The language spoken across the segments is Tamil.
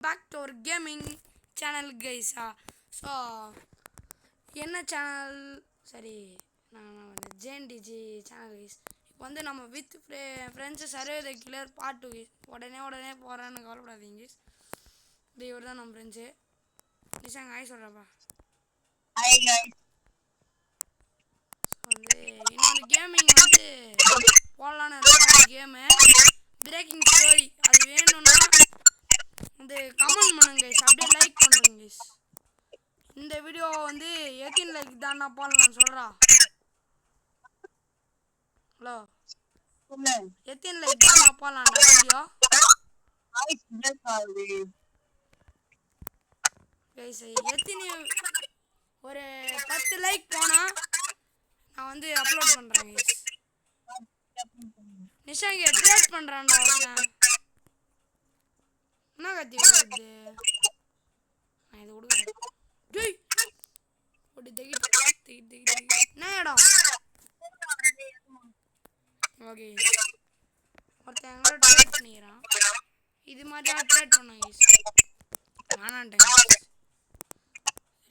back to our gaming channel guys. So என்ன சேனல் சரி நான் ஜேஎன்டிஜி சேனல் கைஸ். இப்போ வந்து நம்ம with friends survive the killer part 2 guys. உடனே போகிறான்னு கவலைப்படாதீங்க கைஸ். இது இவர் தான் நம்ம ஃப்ரெண்ட்ஸு. நிஷாங்க ஹாய் சொல்கிறப்பா. Hi guys. ஸோ வந்து இன்னொரு கேமிங் வந்து போடலான்னு இருக்கிற கேமு பிரேக்கிங் ஸ்டோரி. அது வேணும்னா வந்து கமெண்ட் பண்ணுங்க கைஸ், அப்படியே லைக் பண்ணுறேங்க கைஸ். இந்த வீடியோ வந்து எத்தனை லைக் தான்டா போடலாம் சொல்கிறா. ஹலோ, எத்தனை லைக் தான்டா போடலாம்டா வீடியோ கைஸ்? எத்தனை ஒரு 10 லைக் போனால் நான் வந்து அப்லோட் பண்ணுறேன் கைஸ். நிஷாங்க ட்ரேட் பண்ணுறான்டா ஒருத்தன். என்ன கத்தி வருது? நான் இதை கொடுக்குறேன். டேய் ஓடி தகிட்டு என்ன இடம்? ஓகே, ஒருத்தன் எங்களோட ட்ரேட் பண்ணிக்கிறான். இது மாதிரியா ட்ரேட் பண்ண கைஸ்? வேணான்ட்டேன் கைஸ்.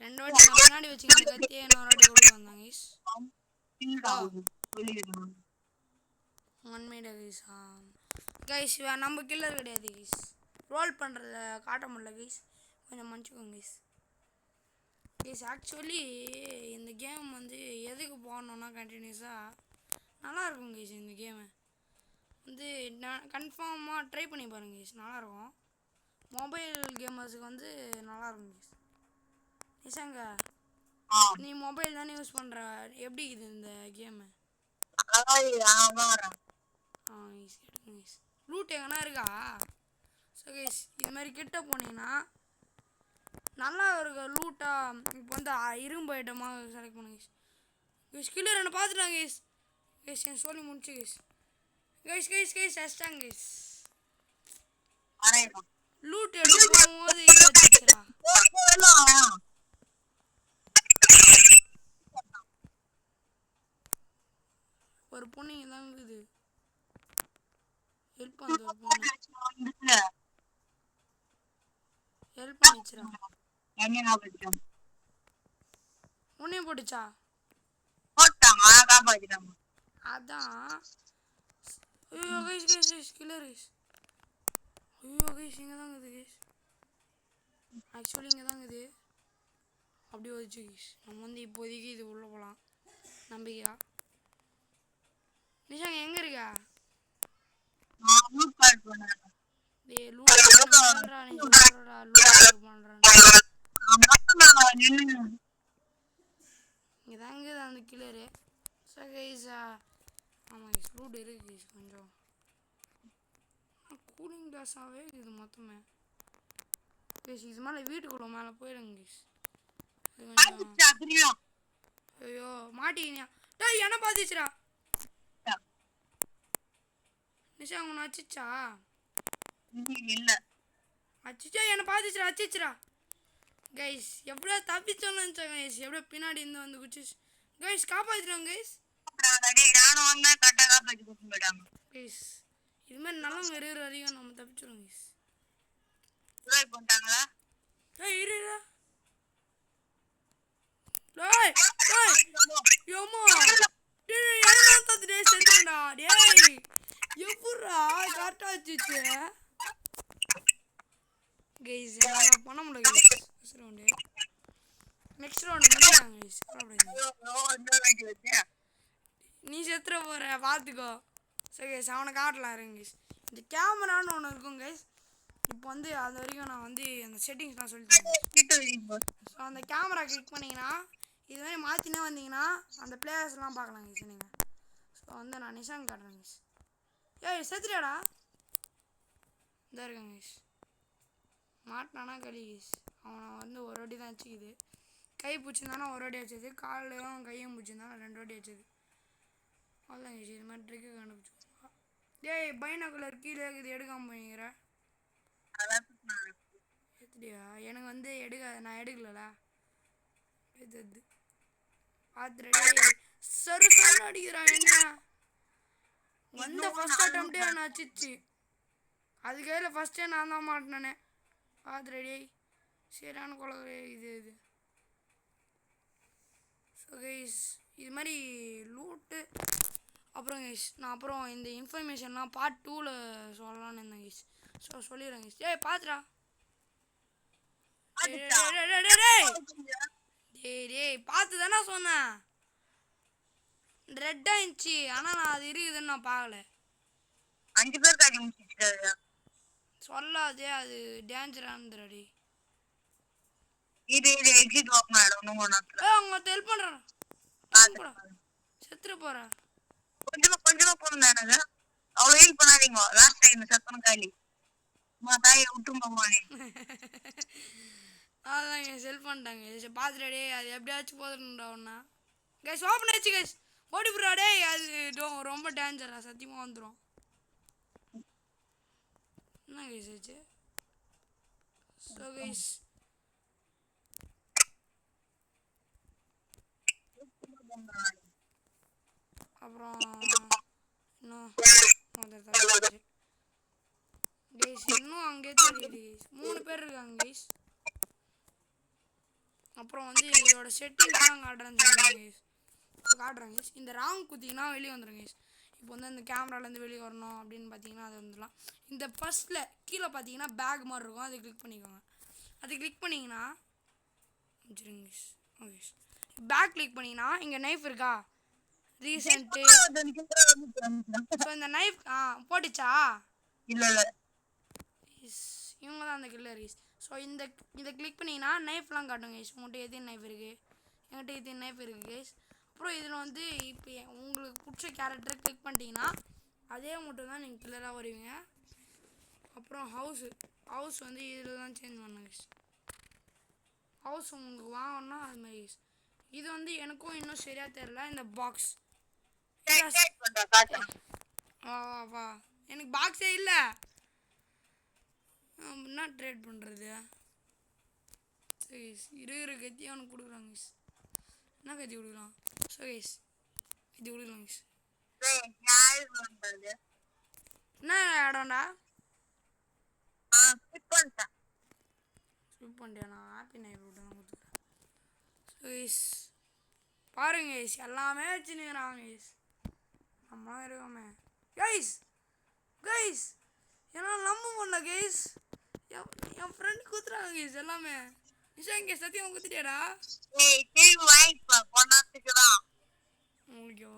2 வாட்டி நான் பின்னாடி வச்சுக்கிட்டு கத்தியே இன்னொரு வாட்டி கொடுக்க வந்தாங்க கைஸ். உண்மையிட கைஸ். கைஸ் நம்ம கில்லர் கிடையாது கைஸ். ரோல் பண்ணுறத காட்ட முடியல கைஸ், கொஞ்சம் மன்னிச்சுக்கோங்க கைஸ். கைஸ் ஆக்சுவலி இந்த கேம் வந்து எதுக்கு போடணுன்னா கண்டினியூஸாக நல்லாயிருக்கும் கைஸ். இந்த கேமு வந்து நான் கன்ஃபார்மாக ட்ரை பண்ணி பாருங்க கைஸ், நல்லாயிருக்கும். மொபைல் கேமர்ஸுக்கு வந்து நல்லாயிருக்கும் கைஸ். நிஷாங்க நீ மொபைல் தானே யூஸ் பண்ணுற, எப்படி இது இந்த கேமு? கைஸ் எடுங்க கைஸ். லூட் எங்கன்னா இருக்கா? ஸோ கைஸ் இது மாதிரி கிட்ட போனீங்கன்னா நல்லா இருக்க லூட்டாக இப்போ வந்து இரும்பு ஐட்டமாக செலக்ட் பண்ணுங்க கைஸ். கைஸ் கில்லர் என்ன பார்த்துட்டாங்க கைஸ். கைஸ் என் சொல்லி முடிச்சு கைஸ். கைஸ் கைஸ் கைஸ் அடிச்சிட்டாங்க கைஸ். லூட் எடுத்து போகும்போது இது வச்சுக்கிறா. ஒரு பொண்ணு இங்கே தான் இருக்குது, ஹெல்ப் பண்ணுது. ஒரு பொண்ணு ஹெல்ப் பண்ணிச்சுரா. உன்னையும் போட்டுச்சா? அதான். ஐயோ guys guys guys killer guys. ஐயோ கைஸ் இங்கே தான் இருக்குது கைஸ். ஆக்சுவலி இங்கே தான் இருக்குது. அப்படியே வச்சு கைஸ் நம்ம வந்து இப்போதைக்கு இது உள்ளே போகலாம் நம்பிக்கையா. நிஷாங்க எங்கே இருக்கா? டேய் லூட் பண்ணுறா நீ சொல்கிறடா. லூட் பண்ணுறேன். இங்கே தான் இருக்குது அந்த கில்லரு. ஸோ கைஸா ஆமாம் கைஸ் லூட் இருக்குது கைஸ். கொஞ்சம் கூலிங் கிளாஸாகவே இருக்குது மொத்தமே கைஸ். இது மேலே வீட்டுக்குள்ள மேலே போயிடுங்க கைஸ். கொஞ்சம் ஐயோ மாட்டிக்கினியா? டேய் என்ன பார்த்துச்சுடா. நிஷா உன்னை அச்சிச்சா? அச்சிச்சா என்ன பார்த்துச்சுடா, அச்சிச்சுடா. கைஸ் எப்படியோ தப்பிச்சோன்னு நினச்சேன் கைஸ். எப்படியோ பின்னாடி இருந்து வந்து குச்சிச்சு கைஸ். காப்பாற்றிடுவோம் கைஸ். கைஸ் இது மாதிரி நல்லவங்க இருக்கிற வரைக்கும் நம்ம தப்பிச்சிடுவோம் கைஸ். ஏய் இருடா. டேய் டேய் யோமா டேய் என்ன தத்து டேய் செத்துடா. டேய் எப்புறா கரெக்டா வச்சிச்சு கைஸ். என்ன பண்ண முடியல guys. First round next round முடியறாங்க கைஸ். நீ செத்துற போற பார்த்துக்கோ. சரி கைஸ் அவனை காட்டலாம் இருங்க கைஸ். இந்த கேமரான்னு ஒன்று இருக்கும் கைஸ். இப்போ வந்து அது வரைக்கும் நான் வந்து அந்த செட்டிங்ஸ்லாம் சொல்லித்தரேன். ஸோ அந்த கேமரா கிளிக் பண்ணிங்கன்னா இது மாதிரி மாற்றினே வந்தீங்கன்னா அந்த பிளேயர்ஸ்லாம் பார்க்கலாம் கைஸ் நீங்கள். ஸோ வந்து நான் நிஷாங்க காட்டுறேன் கைஸ். ஏய் செத்துறியாடா? இந்த இருக்கேன் கைஸ். மாட்டினானா களி கைஸ். அவனை வந்து ஒரு வாட்டி தான் வச்சுக்குது. கை பிடிச்சிருந்தானா ஒரு வாட்டி வச்சது, காலையும் கையும் பிடிச்சிருந்தானா 2 வாட்டி வச்சது. அவ்வளோதான் கைஸ். இது மாதிரி ட்ரிக்கு கண்டுபிடிச்சிக்கோங்க. டேய் பைனாகுலர் கீழே இருக்குது எடுக்காமல் போய்ங்கிற எடுத்துட்டியா? எனக்கு வந்து நான் எடுக்கல எடுத்து பார்த்துட்டு சரு சரு அடிக்கிறான். என்ன வந்த ஃபர்ஸ்ட் அட்டம்ப்டே நான் அச்சிச்சு. அதுக்கையில் ஃபஸ்ட்டே நான் தான் மாட்டினேன். பாத் ரெடி சரியான கொலை இது ஸோ கைஸ் இது மாதிரி லூட்டு அப்புறம் கைஸ் நான் அப்புறம் இந்த இன்ஃபர்மேஷன்லாம் பார்ட் 2ல் சொல்லலான்னு இருந்தேன் கைஸ் ஸோ சொல்லிடுறேன் கைஸ் ஏய் பாத்துடா டேய் பார்த்து தானே சொன்னேன் ரெட்டாக இருந்துச்சு ஆனால் நான் அது இருக்குதுன்னு நான் பார்க்கல 5 பேர் காட்டி முடிச்சிருக்காரு சொல்லாதே அது டேஞ்சரானதுடி இது எக்ஸிட் வாக் மேடம் நோனத்துல அவங்க ஹெல்ப் பண்றேன் செத்துற போறேன் கொஞ்சமா போறேன் எனக்கு அவ்வளவு ஹெல்ப் பண்ணாதீங்க லாஸ்ட் டைம் சத்தம் காலி அம்மா தாயை விட்டுமா மானே அதான் செல்ஃப் பண்ணிட்டாங்க பார்த்துடே அது எப்படியாச்சும் போதுண்டா ஒன்றா கைஸ் ஓப்பன் ஆயிடுச்சு கைஸ் ஓடி போடுறாடே அது ரொம்ப டேஞ்சரா சத்தியமாக வந்துடும் என்ன கைஸ் ஆச்சு ஸோ கைஸ் அப்புறம் இன்னும் கைஸ் இன்னும் அங்கேயே தெரியுது கைஸ் 3 பேர் இருக்காங்க கைஸ் அப்புறம் வந்து இதோட செட்டிங்ஸ்லாம் காட்டுறேன் கைஸ் இந்த ராங் குத்திங்கன்னா வெளியே வந்துடும் கைஸ் இப்போ வந்து இந்த கேமராலேருந்து வெளியே வரணும் அப்படின்னு பார்த்தீங்கன்னா அது வந்துடலாம் இந்த ஃபர்ஸ்ட்டில் கீழே பார்த்தீங்கன்னா பேக் மாதிரி இருக்கும் அதை கிளிக் பண்ணிக்கோங்க அது கிளிக் பண்ணிங்கன்னா வச்சுருங்க கைஸ் ஓகே பேக் கிளிக் பண்ணிங்கன்னா இங்கே நைஃப் இருக்கா ரீசெண்ட்டு ஸோ இந்த நைஃப் போட்டுச்சா இல்ல இவங்க தான் அந்த கில்லர் கைஸ் ஸோ இதை கிளிக் பண்ணிங்கன்னா நைஃப்லாம் காட்டும் கைஸ் உங்கள்கிட்ட எத்தனை நைஃப் இருக்குது என்கிட்ட எத்தனை நைஃப் இருக்குது கைஸ் அப்புறம் இதில் வந்து இப்போ உங்களுக்கு பிடிச்ச கேரக்டரை கிளிக் பண்ணிட்டீங்கன்னா அதே மட்டும் தான் நீங்கள் கில்லராக வருவீங்க அப்புறம் ஹவுஸ் வந்து இதில் தான் சேஞ்ச் பண்ணேன் கைஸ் ஹவுஸ் உங்களுக்கு வாங்கணும்னா அது மாதிரி கைஸ் இது வந்து எனக்கும் இன்னும் சரியாக தெரில இந்த பாக்ஸ் வா எனக்கு பாக்ஸே இல்லை என்ன ட்ரேட் பண்ணுறது இருக்கிற கத்தி அவனுக்கு கொடுக்குறாங்க கைஸ் என்ன கத்தி கொடுக்கலாம் ஸோ கைஸ் இது கொடுக்கலாம் கைஸ் என்ன இடம்டா ஸ்கிப் பண்ணிட்டியா நான் ஹாப்பி நைட் விட்டு தான் கொடுத்துக்கிறேன் ஸோ கைஸ் பாருங்க கைஸ் எல்லாமே வச்சுன்னுக்கிறாங்க கைஸ் நம்மளாம் இருக்கோமே கைஸ் என்னால் நம்ப முடியல கைஸ் என் ஃப்ரெண்ட் குத்துறாங்க கைஸ் எல்லாமே நிஷா இங்கே சத்தியம் குத்துட்டியாடா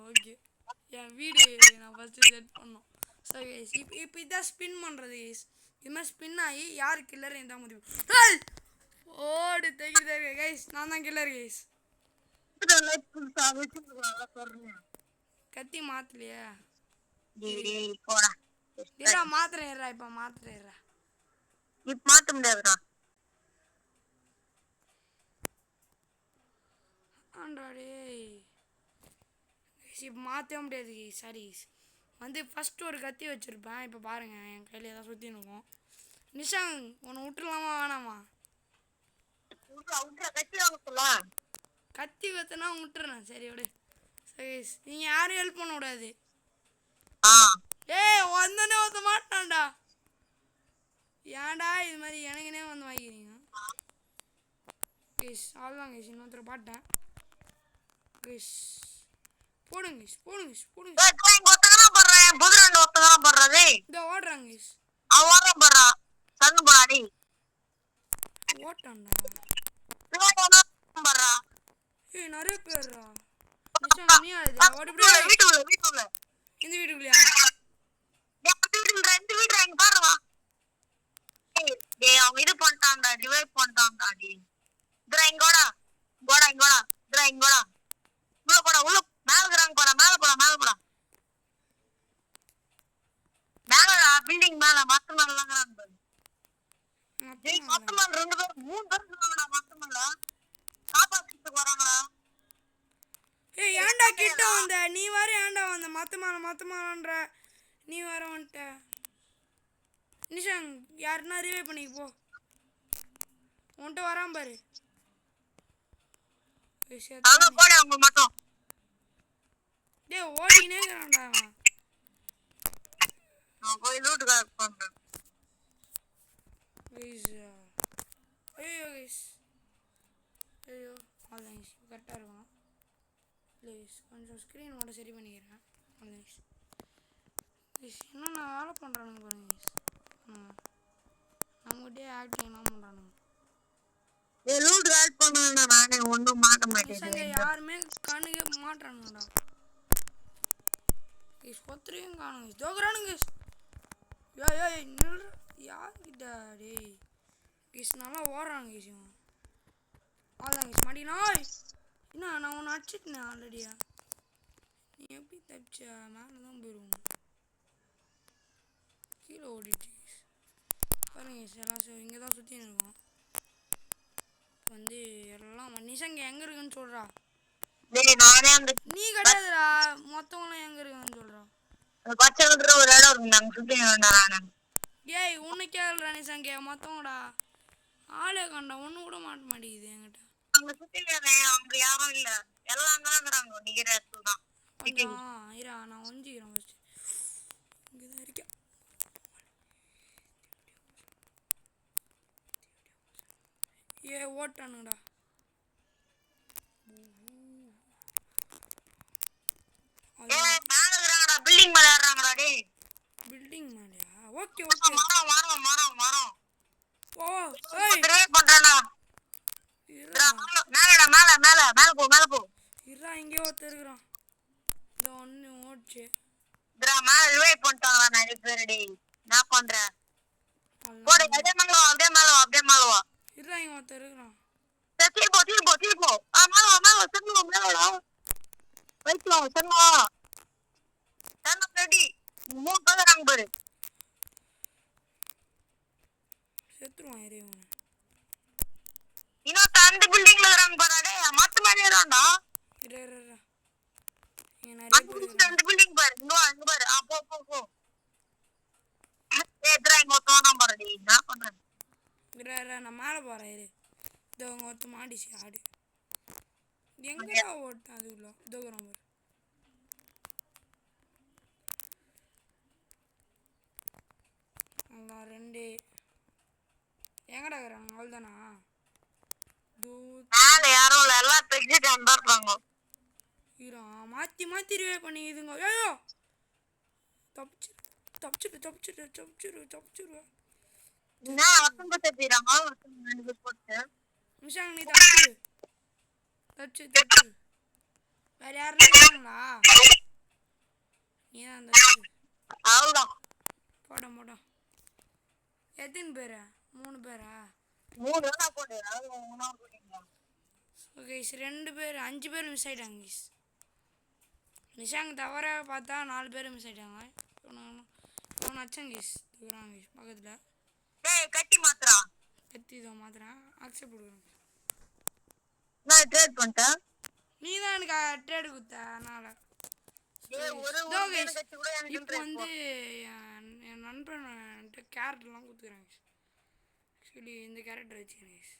ஓகே என் வீடு நான் ஃபஸ்ட்டு செட் பண்ணோம் ஸோ கைஸ் இப்போ இதான் ஸ்பின் பண்ணுறது கைஸ் இது மாதிரி ஸ்பின் ஆகி யார் கில்லர் இந்த முடிவு ஓடு தெரியுது கைஸ் நான் தான் கில்லர் கைஸ் கத்தி மாத்தலையா ஏடா மாத்துறேன்டா இப்போ மாத்துறேன்டா இப்ப மாத்த முடியாதுடா ஆண்டாடே இப்போ மாற்றவே முடியாது சாரி வந்து ஃபஸ்ட்டு ஒரு கத்தி வச்சுருப்பேன் இப்போ பாருங்கள் என் கையில் ஏதாவது சுற்றின்னு இருக்கும் நிஷாங் உன்னை விட்டுலாமா வேணாமா கத்தி கத்துனா விட்டுறேன் சரி விடு சரி நீங்கள் யாரும் ஹெல்ப் பண்ண விடாது ஏய் வந்தோடனே ஒருத்த மாட்டான்டா ஏன்டா இது மாதிரி எனக்குனே வந்து வாங்கிக்கிறீங்க கைஸ் அவ்வளோதான் கைஸ் இன்னொருத்தர் பாட்டேன் கைஸ் போடுங்க கைஸ் இந்த ஓடுறாங்க கைஸ் ஓட்டான்டா ஏய் நிறைய பேர்ரா நீ ஆகுது ஓடி இந்த வீட்டுக்குள்ளயா அவங்க இது பண்ணிட்டான்டா டிவைட் பண்ணிட்டான்டா இங்கோடா உள்ள போடா உள்ள மேல மேலடா பில்டிங் மேல மத்த மேலாம் மொத்த மேல 2 பேர் 3 பேர் இருக்காங்கடா மொத்த மேல காப்பாத்திட்டு வராங்கடா ஏய் ஏன்டா கிட்ட வந்த நீ வர ஏன்டா வந்த மத்த மேலன்ற நீ வர வந்துட்ட நிஷாங் யாருன்னா ரிவே பண்ணிக்க போ உன்கிட்ட வரான் பாரு அவங்க மட்டும் டேய் ஓடினே இருக்கறான்டா அவன் போய் லூட் கலெக்ட் பண்றேன் ப்ளீஸ் கைஸ் கொஞ்சம் ஸ்க்ரீன் மட்டும் சரி பண்ணிக்கிறேன். கைஸ் இன்னும் நான் வேலை பண்ணுறானுங்க பாருங்க கைஸ். நம்மகிட்டே ஆக்டிங் என்ன பண்ணுறானுங்க. லூட் ஹெல்ப் பண்ணா நானே ஒன்றும் மாட்ட பசங்க மாட்டேன். யாருமே கண்ணுக்கே மாட்டானுங்கடா கைஸ். ஒருத்தரையும் காணுங்க கைஸ். தோக்குறானுங்க கைஸ். ஏய் நில்ற யார்கிட்ட டேய் கைஸ். நல்லா ஓடுறாங்க கைஸ். இவன் அதான் கைஸ் மாட்டினா. என்ன நான் ஒன்று அடிச்சிட்டேன் ஆல்ரெடியா. நீ எப்படி தப்பிச்ச? மேலே தான் போயிடுவோம். கீழே ஓடிடுச்சு கைஸ். பாருங்க கைஸ் எல்லாம் இங்கே தான் சுற்றி இருக்கோம். வந்து எல்லாம் நிஷாங்க எங்கே இருக்குன்னு சொல்கிறா. நானே அந்த நீ கிடையாதுடா, மொத்தவங்களும் எங்கே இருக்குன்னு சொல்கிறா. பச்சை கலர் ஒரு இடம் இருக்கு நாங்கள் சுற்றி வேண்டாம். ஏய் ஒன்று கேள்றா நிஷாங்க மொத்தவங்கடா. ஆளே கண்டா ஒன்று கூட மாட்ட மாட்டேங்குது என்கிட்ட. அங்கே சுற்றி அங்கே யாரும் இல்லை, எல்லாம் அங்கே தான் இருக்கிறாங்க. நிற்கிற இடத்துல தான் இரா நான் ஒஞ்சிக்கிறேன் ஃபஸ்ட்டு. இங்கே தான் இருக்கேன். ஓட்டானுங்கடா. பில்டிங் மேல ஏறாங்கடா டேய். பில்டிங் மேலயா? ஓகே மரம் ஓ ஏய் ட்ரை பண்றேனா. மேல போ. இரா இங்கே ஒருத்தர் இருக்கிறான். இந்த ஒன்று ஓடிச்சு. மேல ரிவைவ் பண்ணிட்டாங்களா நிறைய பேர் டேய். நான் பண்றேன். போடு அப்படியே மேல வா. இரா இங்க ஒருத்தர் இருக்கிறான். தீர்ப்போ. மேல சென்னுவா. வைக்கலாம் சென்னுவா. ரெடி 3 பேர் இருக்காங்க பாரு. செத்துருவான் இறைவன். இன்னொரு அந்த பில்டிங்ல இருக்காங்க பாரு. டேய் மத்த மாதிரி ஏறான்டா. இரா அந்த பில்டிங் பாரு. இங்க பாரு. போ. ஏத்ரா இங்க தோணா பாரு டேய். நான் பண்றேன். இரா நான் மேலே போறேன் இரு. இதோ அங்கே ஒருத்த மாட்டிச்சு ஆடு. எங்கடா ஓட்டான் அதுக்குள்ள? இதோக்குறான் பாரு. அவ்வளோ 2 எங்கடா இருக்கிறாங்க? அவ்வளோதானா? மேல யாரும் இல்லை, எல்லாம் பெக்ஸிட் இருக்காங்க. இரா மாற்றி ரிவே பண்ணிக்குதுங்க. ஐயோ தப்பிச்சிரு. நான் வசந்த தப்பிடுறாங்க. போட்டு நிஷாங்க நீ தப்பிச்சிரு. வேற யாருன்னா இருக்காங்களா? நீ தான் தப்பிச்சிரு. அவ்வளோதான். போட எத்தனை பேரா? 3 பேரா? 3 வேணா போடு. ஓகே 2 பேர் 5 பேர் மிஸ் ஆயிட்டாங்க கைஸ். நிஷாங்க தவிர பார்த்தா 4 பேர் மிஸ் ஆயிட்டாங்க. இவன் அச்சன் கைஸ் தூக்குறான் கைஸ் பக்கத்தில். கட்டி மாத்திரா. கத்தி இதை மாத்திரேன். அக்செப்ட் கொடுக்குறேன். நான் ட்ரேட் பண்ணிட்டேன். நீ தான் எனக்கு ட்ரேடு கொடுத்த அதனால. இப்போ வந்து என் நண்பன் கேரக்டர்லாம் கொடுத்துக்கிறேன். ஆக்சுவலி இந்த கேரக்டர் வச்சுக்கிறேன் கைஸ்.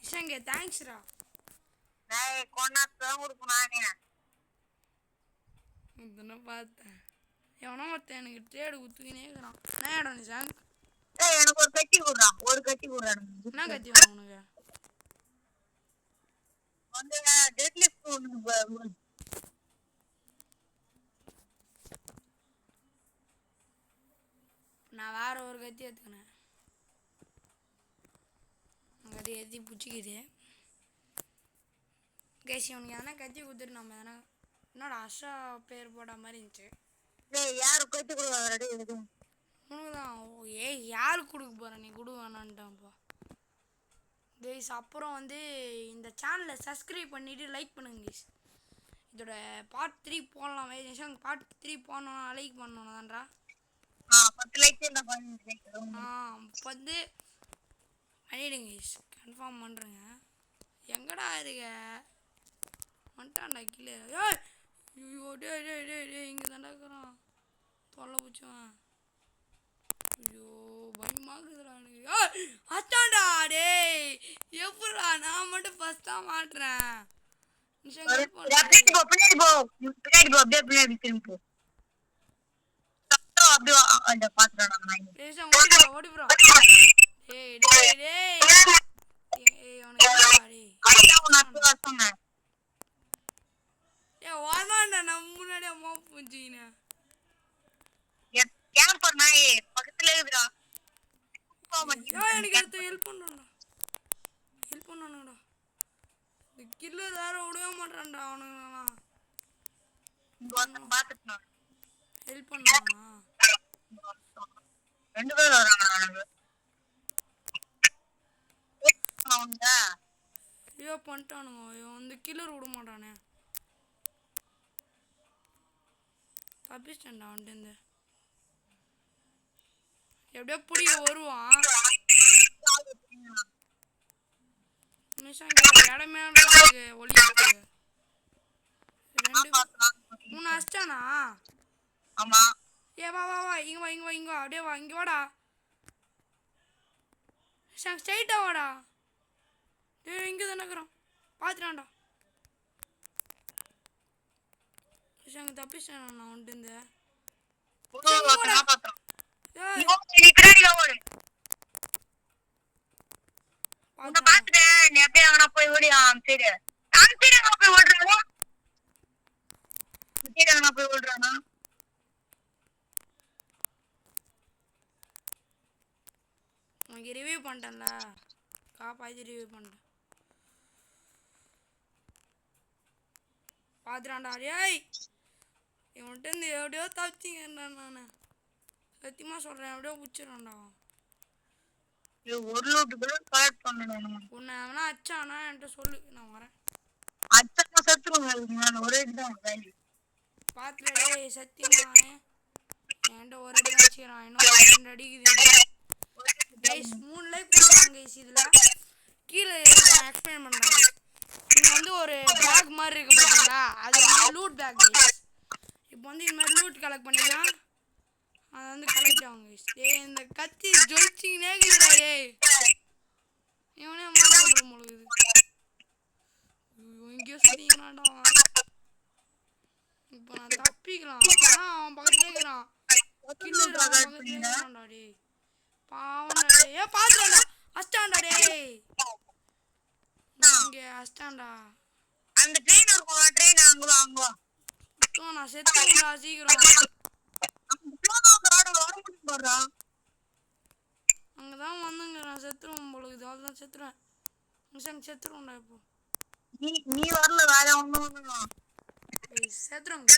நிஷாங்க தேங்க்ஸ்ரா. இதெல்லாம் பார்த்தேன். எவனோ ஒருத்தன் எனக்கு ட்ரேடு கொடுத்துக்கினே இருக்கிறான். என்ன இடம் நிஷாங்? எனக்கு ஒரு கட்டி கொடுறான். என்ன கத்தி வேணும் உனக்கு? வந்து டெட்லிஃப்ட் நான் வேற ஒரு கத்தி எடுத்துக்கினேன். கத்தி ஏற்றி பிடிச்சிக்குது கைஸ். இவனுக்கு எதனா கத்தி கொடுத்துட்டு நம்ம எதனா என்னோட அஷா பேர் போட மாதிரி இருந்துச்சு. யாரு கத்தி கொடுக்குறாங்க? உனக்கு தான். ஏய் யாருக்கு கொடுக்க போகிற? நீ கொடு வேணான்ட்டான்ப்பா கைஸ். அப்புறம் வந்து இந்த சேனலை சப்ஸ்கிரைப் பண்ணிவிட்டு லைக் பண்ணுங்க கைஸ். இதோட பார்ட் 3 போடலாம். நிஷாங் பார்ட் 3 போடணும். லைக் பண்ணணும் தான்டா. 10 லைக் வந்து பண்ணிவிடுங்க கைஸ். கன்ஃபார்ம் பண்ணுறேங்க. எங்கடா இருக்க? வந்துட்டான்டா கீழே. ஐயோ டே இங்கே தாண்டா இருக்கிறான். தொல்லை பிடிச்சவன். ஐயோ பயமாக்குதுடா எனக்கு. அத்தான்டா டேய். எப்படா நான் மட்டும் ஃபர்ஸ்ட் தான் மாட்டுறேன். ஓடி ஹெல்ப் பண்ணுறான்டா ஹெல்ப் பண்ணானுங்கடா இந்த கில்லர் வேற விடவே மாட்டான்டா அவனுங்களாம் இங்க ஒருத்தன் பாத்துட்டான் ஹெல்ப் பண்ணுறானா 2 பேர் வராங்க அவங்க ஐயோ பண்ணிட்டானுங்க இவன் வந்து கில்லர் விட மாட்டானே தப்பிச்சிட்டேன்டா அவன்கிட்ட எப்படியோ பிடிக்க வருவான் நிமிஷம் இடமே ஒளியிருக்கு 2 3 அடிச்சிட்டானா ஆமா ஏ வா வா வா இங்க வா இங்க வா இங்க வா அப்படியே வா இங்க வாடா ஸ்ட்ரைட்டா வாடா டேய் இங்கே தானே இருக்கிறான் பார்த்துட்டான்டா அங்கே தப்பிச்சிட்டேன் நான் வந்துட்டு காப்பாத்துறான் ஏய் நீ பின்னாடி ஓடு உன்னை பார்த்துட்டான் பாத்துட்டேன் நீ அப்படியே அங்கனா போய் ஓடி சரி அங்க போய் ஓடுறானா சரி அங்கனா போய் ஓடுறானா உனக்கு ரிவ்யூ பண்ணிட்டேன்ல காப்பாற்றி ரிவ்யூ பண்ணிட்டேன் பார்த்துட்டான்டா டேய் இவன்கிட்ட இருந்து எப்படியோ தப்பிச்சிங்கடா நான் சத்தியமாக சொல்கிறேன் எப்படியோ பிடிச்சிடறான்டா ஒரு லூட்டு கூட கலெக்ட் பண்ணணும் உன்னை எவனா அச்சானா என்கிட்ட சொல்லு நான் வரேன் அச்சமா சத்துருவாங்க ஒரே இதுதான் வேலி பார்த்துடா டேய் சத்தியமா என்கிட்ட ஒரு அடி வச்சுக்கிறான் இன்னும் 2 அடிக்குது கைஸ் 3 லைக் பண்ணுறாங்க கைஸ் இதில் கீழே நான் எக்ஸ்பிளைன் பண்ணுறேன் இங்கே வந்து ஒரு பேக் மாதிரி இருக்குது பார்த்தீங்களா அது வந்து லூட் பேக் கைஸ் இப்போ வந்து இது மாதிரி லூட் கலெக்ட் பண்ணிங்கன்னா அது வந்து கலெக்ட் ஆகும் கைஸ் டேய் இந்த கத்தி ஜொலிச்சிங்கனே இருக்குதுடா டேய் இவனே மாட்ட விட்ற முழுகுது எங்கேயோ சுற்றிக்கிறான்டா இப்போ நான் தப்பிக்கலாம் ஆனால் அவன் பக்கத்துலேயே இருக்கிறான் கில்லர் அவன் பக்கத்துலேயே இருக்கிறான்டா டேய் பாவம்டா டேய் ஏ பார்த்துட்டான்டா அஸ்டான்டா டேய் இங்கே அஸ்டான்டா அந்த ட்ரெயின் இருக்கும் ட்ரெயின் அங்க வா அங்க வா நான் செத்துடா சீக்கிரம் அங்கே தான் வந்துங்க நான் செத்துருவேன் போல இது அவ்வளோதான் செத்துருவேன் நிமிஷம் செத்துருவேன்டா இப்போ நீ வரல வேற ஒண்ணும் செத்துருவோங்க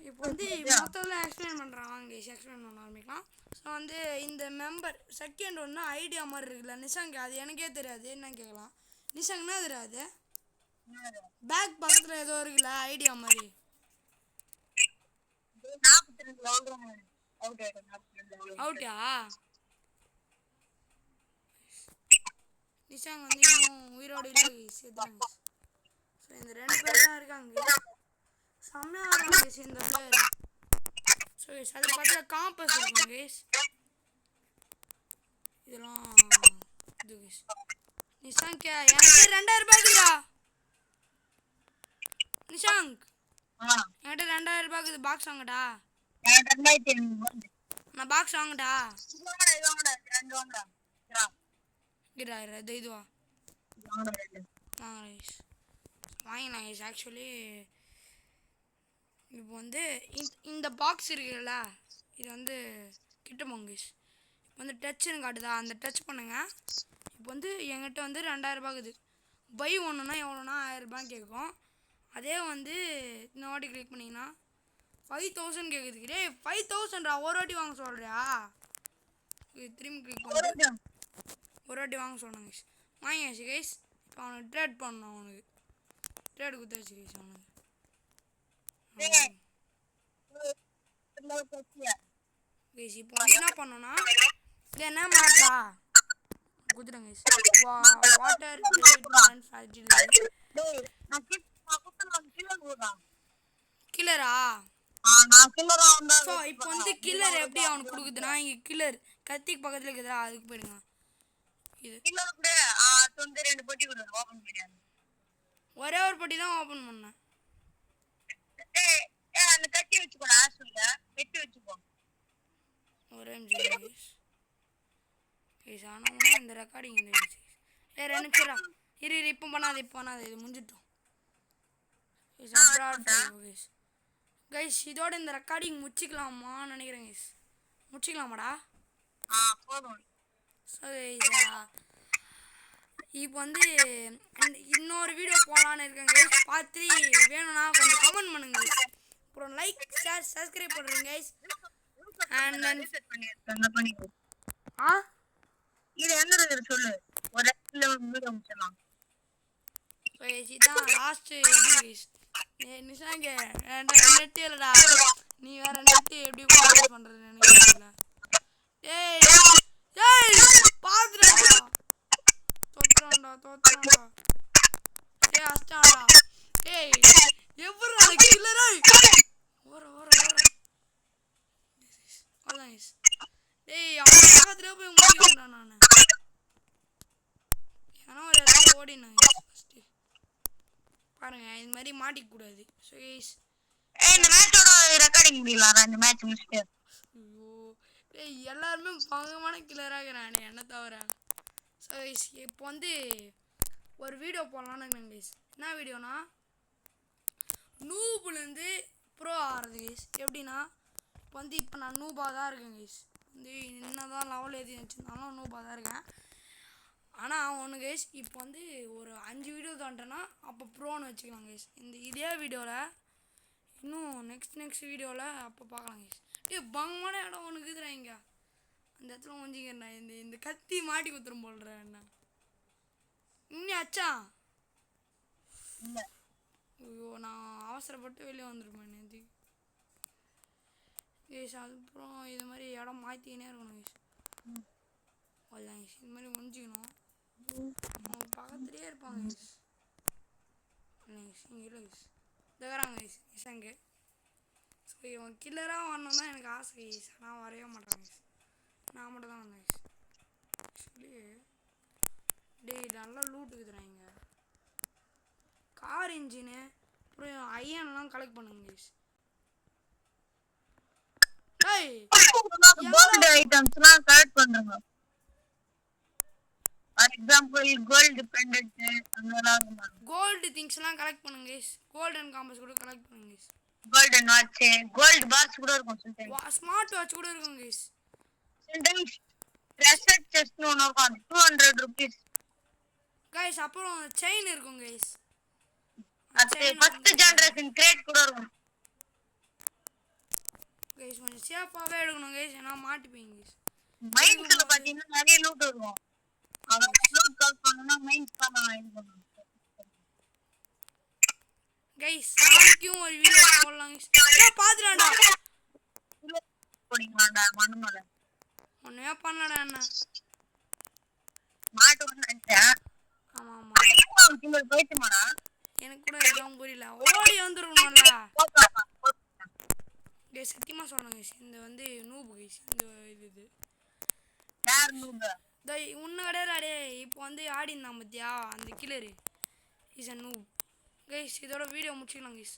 இப்போ வந்து மொத்தத்தில் எக்ஸ்பிளைன் பண்ணுறான் வாங்க எக்ஸ்பிளைன் பண்ண ஆரம்பிக்கலாம் ஸோ வந்து இந்த மெம்பர் செகண்ட் ஒன்று ஐடியா மாதிரி இருக்குல்ல நிஷாங்க் அது எனக்கே தெரியாது என்னன்னு கேட்கலாம் நிஷாங்க்னா தெரியாது பேக் பக்கத்தில் ஏதோ இருக்குல்ல ஐடியா மாதிரி அவுட்டா நிஷாங்க் வந்து இன்னும் உயிரோடு இல்லை சேர்த்துறாங்க ஸோ இந்த 2 பேர் தான் இருக்காங்க செம்மையாக இருக்காங்க இந்த பேர் ஸோ கைஸ் அது பார்த்தா காம்பஸ் இருக்கும் கைஸ் இதெல்லாம் இது கைஸ் நிஷாங்க் எனக்கு 2000 ரூபாய்க்குதா நிஷாங்க் என்கிட்ட 2000 ரூபாய்க்கு பாக்ஸ் வாங்கடா நான் பாக்ஸ் வாங்கடா இது இதுவா வாங்கினேன் கைஸ் ஆக்சுவலி இப்போ வந்து இந்த பாக்ஸ் இருக்குல்ல இது வந்து கிட்ட போங்க கைஸ் இப்போ வந்து டச்சுன்னு காட்டுதா அந்த டச் பண்ணுங்க இப்போ வந்து என்கிட்ட வந்து 2000 ரூபாய்க்குது பை ஒன்றுனா எவ்வளோனா 1000 ரூபாய் கேட்கும் அதே வந்து இந்த வாட்டி கிளிக் பண்ணிங்கன்னா 5000 கேட்குது டே 5000டா ஒரு வாட்டி வாங்க சொல்கிறியா திரும்பி கிளிக் பண்ணி ஒரு வாட்டி வாங்க சொன்னாங்க கைஸ் வாங்கியாச்சு கைஸ் இப்போ அவனுக்கு ட்ரேட் பண்ணணும் அவனுக்கு ட்ரேட் கொடுத்தாச்சு கைஸ் அவனுக்கு கைஸ் இப்போ வந்து என்ன பண்ணோன்னா இது என்ன மாட்டா குதிரைங்க கைஸ் வாட்டர் கில்லரா ஸோ இப்போ வந்து கில்லர் எப்படி அவனுக்கு கொடுக்குதுன்னா இங்கே கில்லர் கத்திக்கு பக்கத்தில் இருக்குதா அதுக்கு போயிடுங்க இது ஒரே ஒரு பொட்டி தான் ஓப்பன் பண்ணேன் ஒரே நிமிஷம் கைஸ் ஆனால் இந்த ரெக்கார்டிங் இந்த 2 நிமிஷம் இரு இப்போ பண்ணாது இது முடிஞ்சிட்டோம் கைஸ் கைஸ் இதோட இந்த ரெக்கார்டிங் முடிச்சிக்கலாமான்னு நினைக்கிறேன் கைஸ் முடிச்சிக்கலாமாடா போதும். ஸோ இப்போ வந்து இன்னொரு வீடியோ போடலான்னு இருக்கேங்க கைஸ். பார்த்து வேணும்னா கொஞ்சம் கமெண்ட் பண்ணுங்க கைஸ். அப்புறம் லைக் ஷேர் சப்ஸ்கிரைப் பண்ணுறேங்க கைஸ். அண்ட் தென் இது எங்க இருக்குது சொல்லு. ஒரு இடத்துல வீடியோ முடிச்சிடலாம். ஸோ இதுதான் லாஸ்ட்டு இது கைஸ். நிஷாங்க நெட்டு இல்லைடா. நீ வேற நெட்டு எப்படி யூஸ் பண்ணுறதுன்னு எனக்கு தெரியல. ஏய் ஏய் பாத்துடா தோத்துறான்டா ஏய் அஸ்டாடா. ஏய் எவ்வளவு அந்த கில்லரே ஓர அதான் டேய் அவன் பக்கத்துல போய் முடிக்கணும்டா நானு. ஏன்னா ஒரு இடத்துல ஓடினேன் ஃபர்ஸ்ட். பாருங்க இந்த மாதிரி மாட்டிக்க கூடாது. ஸோ இந்த மேட்சோட ரெக்கார்டிங் முடியலாம். இந்த மேட்ச் முடிச்சிட்டு ஐயோ டேய் எல்லாருமே பங்கமான கில்லராக இருக்கிறானே என்ன தவிர. ஸோ இப்போ வந்து ஒரு வீடியோ போடலான்னு இருக்கேன் கைஸ். என்ன வீடியோனா நூபுலேருந்து ப்ரோ ஆகிறது கைஸ். எப்படின்னா இப்போ வந்து இப்போ நான் நூபாக தான் இருக்கேன் கைஸ். வந்து என்ன தான் லெவல் ஏற்றி வச்சுருந்தாலும் நூபாக தான் இருக்கேன். ஆனால் ஒன்று கைஸ் இப்போ வந்து ஒரு 5 வீடியோ தாண்டேன்னா அப்போ ப்ரோன்னு வச்சுக்கலாம் கைஸ். இதே வீடியோவில் இன்னும் நெக்ஸ்ட் வீடியோவில் அப்போ பார்க்கலாம் கைஸ். பங்கமான இடம் ஒன்று இருக்குதுடா இங்கே. அந்த இடத்துல முடிஞ்சிக்கிறேன்டா. இந்த கத்தி மாட்டி குத்துரும் போடுற என்ன இன்னும் அச்சா. ஐயோ நான் அவசரப்பட்டு வெளியே வந்துருப்பேன் நேற்று கைஸ். அதுக்கப்புறம் இது மாதிரி இடம் மாற்றிக்கினே இருக்கணும் கைஸ். அவ்வளோதான் கைஸ். இது மாதிரி முடிஞ்சிக்கணும். அவங்க பக்கத்துலேயே இருப்பாங்க கைஸ். இங்கே இல்லை கைஸ். தகராங்க கைஸ் இசங்க. ஸோ இவன் கில்லராக வரணும் தான் எனக்கு ஆசை கைஸ். ஆனால் வரைய மாட்டான் கைஸ். நான் மட்டும் தான் வந்தேன் கைஸ். ஆக்சுவலி டேய் நல்லா லூட்டுக்குதுறாங்க. கார் இன்ஜினு அப்புறம் ஐயன்லாம் கலெக்ட் பண்ணுங்க கைஸ். டேய் கோல்ட் ஐட்டம்ஸ்லாம் கலெக்ட் பண்ணுங்க. ஃபார் எக்ஸாம்பிள் கோல்ட் பெண்டன்ட் அதெல்லாம் கோல்டு திங்ஸ்லாம் கலெக்ட் பண்ணுங்க கைஸ். கோல்டன் காம்பஸ் கூட கலெக்ட் பண்ணுங்க guys. Golden watch gold box கூட இருக்கும் சம்டைம்ஸ். ஸ்மார்ட் வாட்ச் கூட இருக்கும் கைஸ். சம்டைம்ஸ் ட்ரெஷர் செஸ்ட்னு ஒன்று இருக்கும். 200 rupees கைஸ். அப்புறம் செயின் இருக்கும் கைஸ். அது ஃபர்ஸ்ட் ஜெனரேஷன் கிரேட் கூட இருக்கும் கைஸ். கொஞ்சம் சேஃபாகவே எடுக்கணும் கைஸ். ஏன்னா மாட்டிப்பீங்க கைஸ். மைன்ஸ்ல பார்த்தீங்கன்னா நிறைய லூட் இருக்கும். அத லூட் கால் பண்ணனும்னா மைன்ஸ் பண்ணலாம். இது பண்ணணும் கைஸ். நாளைக்கும் ஒரு வீடியோ போடலாம் கைஸ். பாத்துறான்டா போடிங்களாடா மண்ணுமல ஒண்ணுமே பண்ணலடா என்ன மாட்டு வந்துட்டேன். ஆமா ஆமா உங்களுக்கு போயிட்டுமாடா. எனக்கு கூட எதுவும் புரியல. ஓடி வந்துருக்கணும்ல கைஸ். சத்தியமா சொல்றேன் கைஸ். இந்த வந்து நூபு கைஸ். இந்த இது யார் நூபு? உன்னை கிடையாது. இப்போ வந்து ஆடி இருந்தான் பத்தியா அந்த killer is a noob guys. இதோட வீடியோ முடிச்சுக்கலாம் கைஸ்.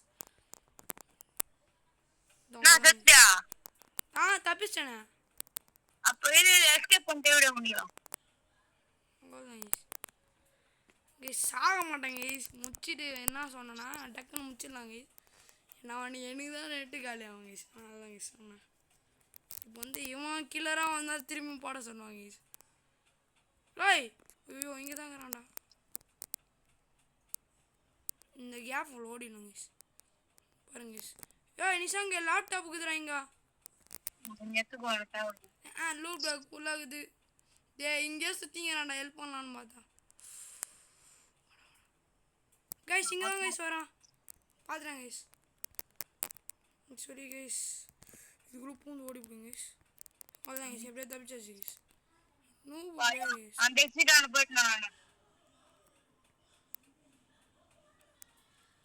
தப்பிச்சிட்டேனே. அப்போ இது எஸ்கேப் பண்ணிட்டே விட முடியும் கைஸ். சாக மாட்டேன் கைஸ். முடிச்சுட்டு என்ன சொன்னேன்னா டக்குன்னு முடிச்சிடலாம் கைஸ். நான் எனக்கு தான் நெட்டு காலி ஆகும் கைஸ். அதான் கைஸ் சொன்னேன். இப்போ வந்து இவன் கில்லராக வந்தால் திரும்பி போட சொல்லுவாங்க கைஸ். ரைய் ஐயோ இங்கே தான் இருக்கிறான்டா. இந்த கேப் ஓடிடணும் கைஸ். பாருங்க கைஸ். ஏய் நிஷாங்க லேப்டாப் இருக்குதுறாங்க. லூட் பேக் உள்ளாகுது. இங்கே சுற்றிங்கிறான்டா. ஹெல்ப் பண்ணலான்னு பார்த்தா கைஸ் இங்கே தான் கைஸ் வரான். பார்த்துறேன் கைஸ். சரி கைஸ் இதுக்குள்ளே பூந்து ஓடி போய் கைஸ். அவ்வளோதான் கைஸ். எப்படியே தப்பிச்சாச்சு கைஸ். அந்த எக்ஸிட்டான போயிட்டு நான்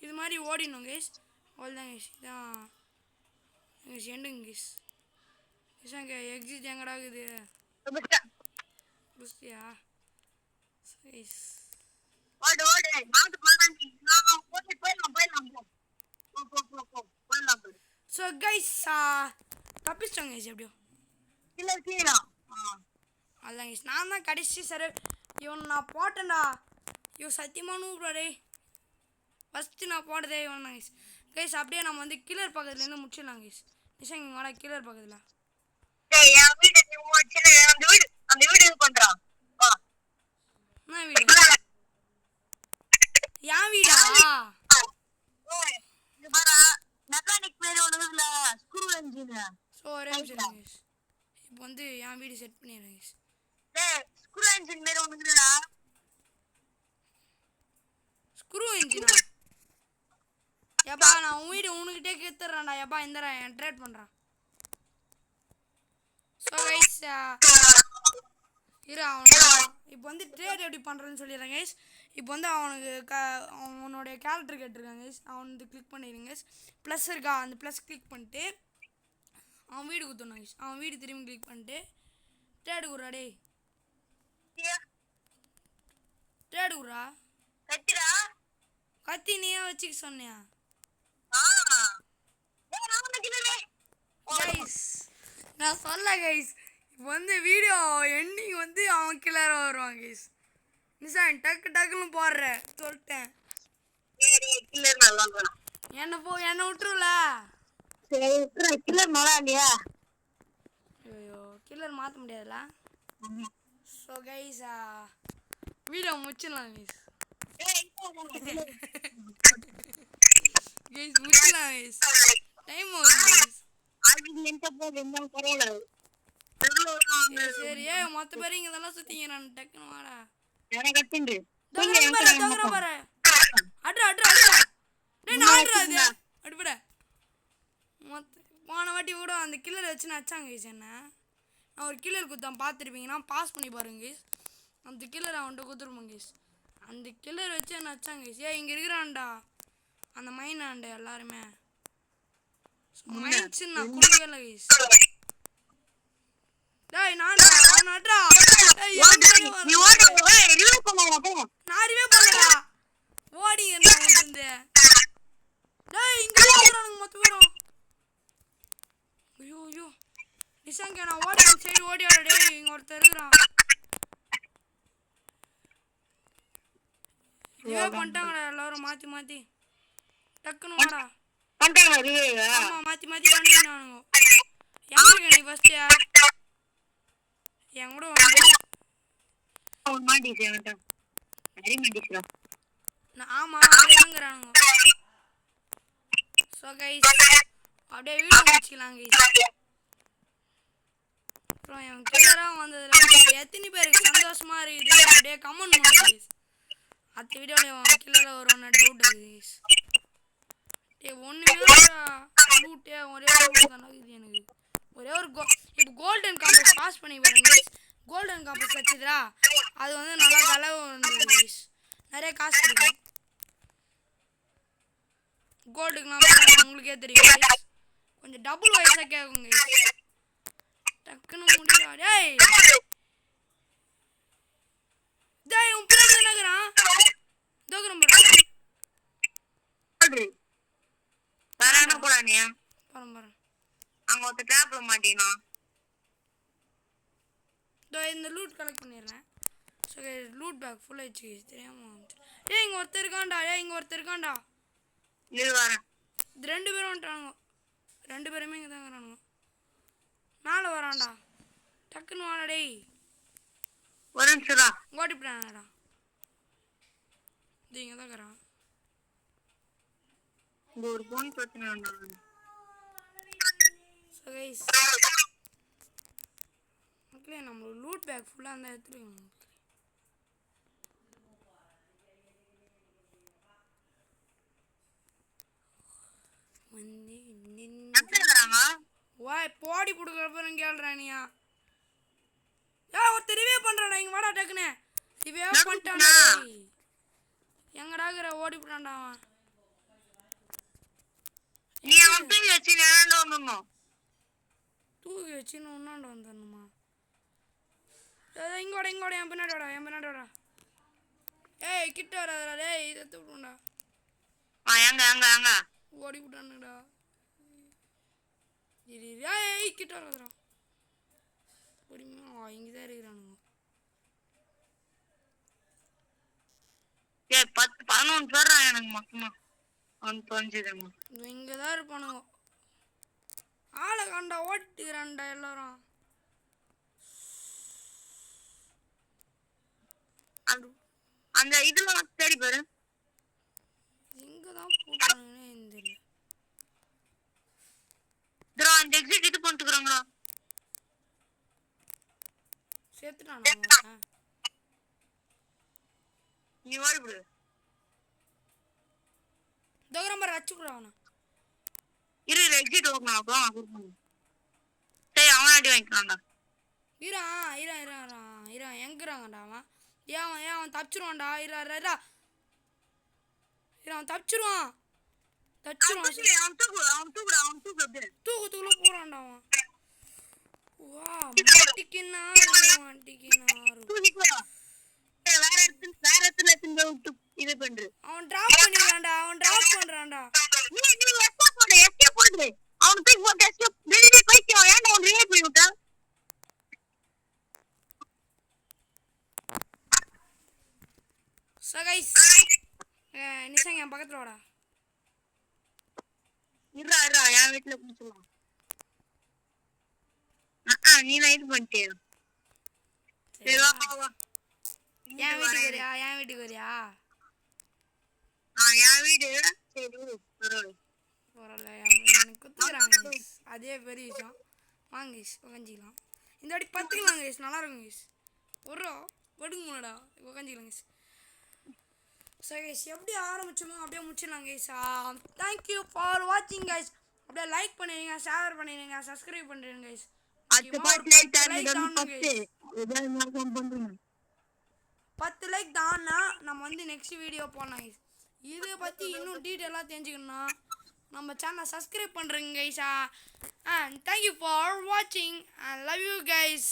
இது மாதிரி ஓடிடணும் கைஸ். அவ்வளோதான் கைஸ். இதான் கைஸ் எண்டுங்க கைஸ். நிஷாங்க எக்ஸிட் எங்கடா இருக்குது? புஸ்தியா கைஸ். ஓடு ஓடு மாட்டு போலாம். நான் போயிடலாம் போயிடலாம். ஸோ கைஸ் தப்பிச்சிட்டோங்க கைஸ். எப்படியோ இல்லை கீழே அதான் கைஸ். நான் தான் கடைசி சரி இவன் நான் போட்டேன்டா. இவன் சத்தியமாக நூறுடே. ஃபஸ்ட்டு நான் போட்டதே இவன் தான் கைஸ். கைஸ் அப்படியே நம்ம வந்து கில்லர் பக்கத்துலேருந்து முடிச்சிடலாம் கைஸ். நிஷாங்க வாடா கில்லர் பக்கத்தில். டேய் என் வீடு நீ வச்சுன்னு அந்த வீடு இது பண்றான் வா என்ன வீடு என் வீடா ஏய் இது பாரா மெக்கானிக் பேர் ஒண்ணு இல்ல ஸ்க்ரூ என்ஜின் ஸோ ஒரே நிமிஷம் guys. இப்போ வந்து என் வீடு செட் பண்ணிடுறேன் guys. டேய் ஸ்க்ரூ என்ஜின் பேர் ஒண்ணு இல்லடா ஸ்க்ரூ இன்ஜினா ஏப்பா நான் உன் வீடு உனக்கிட்டே கேத்துறேன்டா ஏப்பா இந்தடா என் ட்ரேட் பண்ணுறான் ஸோ கைஸ் இரு இப்போ வந்து ட்ரேட் எப்படி பண்ணுறேன்னு சொல்லிடுறேன் கைஸ் இப்போ வந்து அவனுக்கு அவனுடைய கேரக்டர் கேட்டிருக்காங்க கைஸ் அவன் வந்து கிளிக் பண்ணிடுங்க கைஸ் ப்ளஸ் இருக்கா அந்த ப்ளஸ் கிளிக் பண்ணிட்டு அவன் வீடு குத்தணும் கைஸ் அவன் வீடு திரும்பி கிளிக் பண்ணிட்டு ட்ரேடு குடுறா டேய் ட்ரேடு குடுறா கத்திடா கத்தி நீயே வச்சுக்க சொன்னியா கைஸ் நான் சொல்ல கைஸ் இப்போ வந்து வீடியோ எண்டிங் வந்து அவன் கிளற வருவான் கைஸ் நிசான் டக்கு டக்குன்னு போடுற சொல்லிட்டேன் என்ன விட்டுருல கில்லர் நல்லா இல்லையா ஐயோ கில்லர் மாற்ற முடியாதுல்ல ஸோ கைஸ் வீடியோ முடிச்சிடலாம் கைஸ் கைஸ் முடிச்சிடலாம் கைஸ் டைம் ஆகுது கைஸ் சரி ஏ மொத்த பேர் இங்க இதெல்லாம் சுத்திங்க நான் டக்குன்னு வாடா பாரு அட்ரா டேய் நான் அட்ரா அது அடிபட போன வாட்டி கூட அந்த கில்லரை வச்சு நச்சாங்க கைஸ் என்ன நான் ஒரு கில்லர் குத்தான் பார்த்துருப்பீங்கன்னா பாஸ் பண்ணி பாருங்க கைஸ் அந்த கில்லர் அவன்கிட்ட குத்துருப்போம் கைஸ் அந்த கில்லர் வச்சு என்ன வச்சாங்க கைஸ் ஏன் இங்கே இருக்கிறான்டா அந்த மைன் ஆண்ட எல்லாருமே மைன்ஸ் நான் குடிக்கவே இல்லை கைஸ் டேய் நான் அட்ரா நாரிவே பண்ணடா ஓடி என்ன வந்து டேய் இங்க வரானுங்க மொத்த பேரும் ஐயோ நிசாங்க நான் ஓடி அந்த சைடு ஓடி வாடா டேய் இங்க ஒருத்தர் இருக்கான் ரிவே பண்ணிட்டாங்கடா எல்லாரும் மாத்தி டக்குன்னு வாடா ஆமா மாத்தி பண்ணினானுங்க எங்க நீ ஃபர்ஸ்ட் என் கூட ஆமா இறங்குறானுங்க ஸோ கைஸ் அப்படியே வீடியோ முடிச்சுக்கலாம் கைஸ் அப்புறம் என் கில்லராக வந்ததில் எத்தனை பேருக்கு சந்தோஷமா இருக்குது அப்படியே கமெண்ட் பண்ணுங்க கைஸ் அடுத்த வீடியோவில் கில்லராக வரும்னு டவுட் இருக்குது கைஸ் ஒன்றுமே லூட்டே ஒரே ஒரு தானே இருக்குது எனக்கு ஒரே ஒரு இப்போ கோல்டன் காம்பஸ் பாஸ் பண்ணி பாருங்க கைஸ் கோல்டன் காம்பஸ் வச்சுதுரா அது வந்து நல்லா விலை கைஸ் நிறைய காசு இருக்கும் கோல்டுக்குலாம் உங்களுக்கே தெரியும் கைஸ் கொஞ்சம் டபுள் வயசாக கேட்கும் கைஸ் டக்குன்னு முடியா டேய் டேய் உன் பின்னாடி என்னக்குறான் தோக்குறேன் பாரு அங்க ஒருத்த டேப்ல மாட்டீனா இந்த லூட் கலெக்ட் பண்ணிடுறேன் ஸோ லூட் பேக் ஃபுல் ஆயிடுச்சு தெரியாம ஏய் இங்கே ஒருத்தர் இருக்கான்டா இது வரேன் இது 2 பேரும் வந்துட்டானுங்க 2 பேருமே இங்கே தான் இருக்கிறானுங்க மேலே வரான்டா டக்குன்னு வாடா டேய் ஒரு நிமிஷம் ஓடிப்பிடானடா இது இங்கே தான் இருக்கிறான் இங்க ஒரு போன் பிரச்சனை வந்தாங்க ஸோ கைஸ் மக்களே நம்மளோட லூட் பேக் ஃபுல்லாக அந்த எடுத்துருக்கோம் போடி கொடுக்குறப்ப கேள்றானியா ஒரு ரிவே பண்றானா இங்க வாடா டக்குனே ரிவே பண்ணிட்டான்டா எங்கடா இருக்கற ஓடி போறான்டா அவன் நீ அவன் தூக்கி வச்சு நேரா வந்துடணும் தூக்கி வச்சு உன்னாண்ட வந்துடணுமா இங்கோட என் பின்னாடி வாடா ஏய் கிட்ட வராதடா டேய் இதை விட்டுடா எங்க ஓடி விட்டானுடா ஏய் கிட்ட வராதடா பொறுமையா இங்கதான் இருக்கிறானுங்க ஏய் 10-11 பேர்றான் எனக்கு மொத்தமா அவன் தோஞ்சுதுமா இங்கதான் இருப்பானுங்க ஆளை கண்டா ஓட்டிக்கிறான்டா எல்லாரும் அந்த இதுல தேடி பாரு. எங்க தான் போட்டாங்கன்னே தெரியல. இதோ அந்த எக்ஸிட் இது பண்ணிட்டுக்கறாங்களா? சேர்த்துட்டானா அவன்? நீ வாடி விடு. தோகரம்பர் வச்சுக்குறா அவனை. இரு எக்ஸிட் ஓபன் ஆகும் கொடுப்போம். சரி அவன் அடி வாங்கிக்கலாம்டா. இரா இரா இரா இரா இரா எங்கிறாங்கடா அவன்? ஏன் அவன் தப்பிச்சிருவான்டா. இரா இரா இரா இரா அவன் தப்பிச்சிருவான். அவன் தூக்கு அப்படியே. தூக்கத்துக்குள்ள போறான்டா அவன். வா மாட்டிக்கினாரு மாட்டிக்கினாரு. வேற இடத்துல விட்டு இது பண்று. அவன் டிராப் பண்ணிடுறான்டா. அவன் டிராப் பண்றான்டா. நீ எஸ்கேப் போடு. அவன் தூக்கி போட்டு எஸ்கேப் வெளியே போயிட்டு ஏன்டா அவன் ரிவே பண்ணி விட்டா? So guys, நிசங்க என் பக்கத்துல வாடா. இருடா என் வீட்டுல குடிச்சுலாம். நீ இது பண்ணிட்டே. சரி வா வா. என் வீட்டுக்கு வரியா? என் வீட்டுக்கு வரியா? என் வீடு சரி பரவாயில்ல. எனக்கு குத்துக்கிறாங்க. அதே பெரிய விஷயம். வாங்க கைஸ் உக்காஞ்சிக்கலாம். இந்த வாட்டி பத்துக்கலாம் கைஸ். நல்லா இருக்கும் கைஸ். ஒடுங்க முன்னாடா உக்காஞ்சிக்கலாம் கைஸ். ஸோ கைஸ் எப்படி ஆரம்பிச்சோமோ அப்படியே முடிச்சிடலாம் கைஸ். தேங்க்யூ ஃபார் வாட்சிங் கைஸ். அப்படியே லைக் பண்ணிடுங்க, ஷேர் பண்ணிடுங்க, சப்ஸ்கிரைப் பண்ணிடுங்க கைஸ். 10 லைக் தான்னா நம்ம வந்து நெக்ஸ்ட் வீடியோ போடலாம் கைஸ். இதை பற்றி இன்னும் டீட்டெயிலாக தெரிஞ்சுக்கணும்னா நம்ம சேனலை சப்ஸ்கிரைப் பண்ணுறேங்க கைஸா. தேங்க்யூ ஃபார் வாட்சிங். I love you guys.